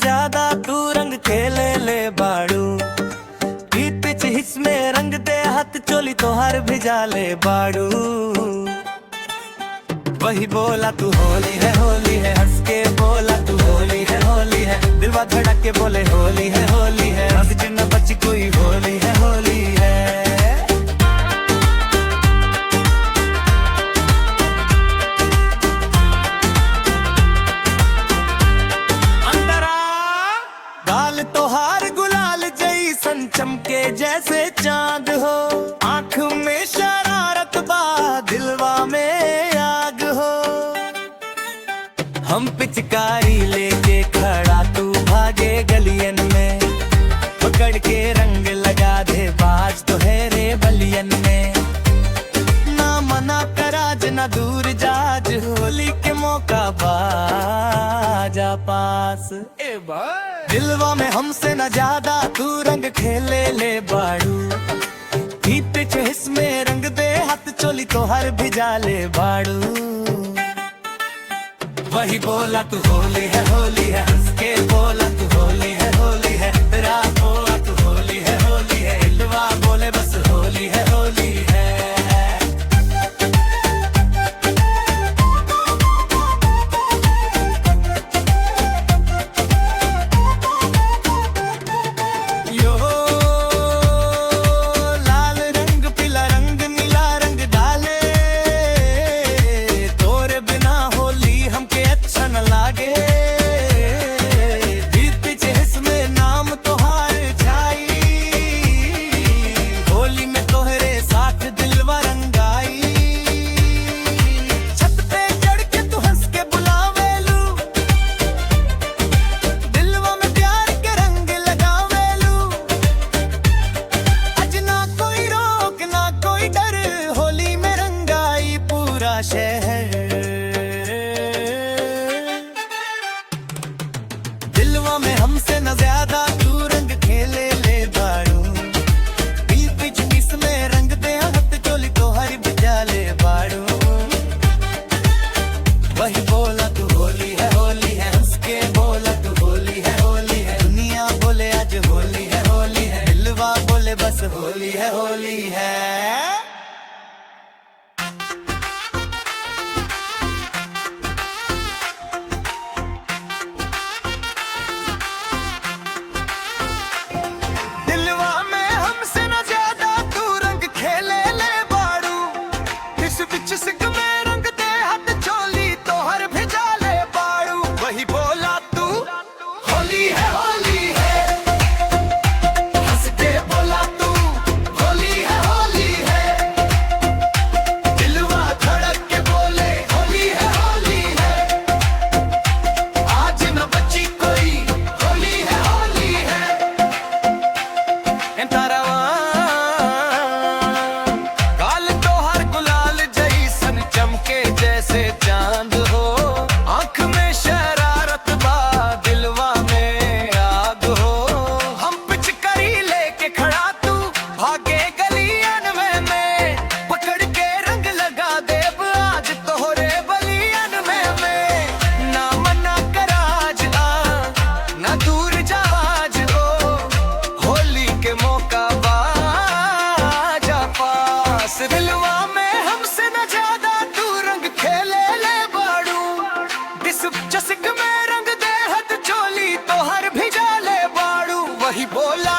ज्यादा तू रंग खेले ले बाड़ू पिच हिस में रंग दे हाथ चोली तो हर भिजा ले बाड़ू। वही बोला तू होली है हंस के बोला तू होली है दिलवा धड़क के बोले होली है रंग जिन्ना बची कोई होली है गाल तोहार गुलाल जैसन चमके जैसे चांद हो आँख में शरारत बा दिलवा में आग हो। हम पिचकारी लेके खड़ा तू भागे गलियन में पकड़ के रंग लगा दे बाज तो है रे बलियन में। ना मना कराज ना दूर जाज होली के मौका बाजा पास ए भाई दिलवा में हमसे न ज्यादा तू रंग खेले ले बाड़ू पीछ हिस में रंग दे हाथ चोली तो हर भिजा ले बाड़ू। वही बोला तू होली है हंस के बोला तू होली है तेरा बोला तू होली है दिलवा बोले बस होली है शहर। दिलवा में हमसे न ज्यादा तू रंग खेले ले बाड़ू बीच में रंग दे हाथ चोली तो हर बिजा ले बाड़ू। वही बोला तू होली है हंस के बोला तू होली है दुनिया बोले आज होली है दिलवा बोले बस होली है। दिलवा में हमसे न ज्यादा तू रंग खेले ले बाड़ू चसिक में रंग दे हाथ चोली तो हर भिजा ले बाड़ू। वही बोला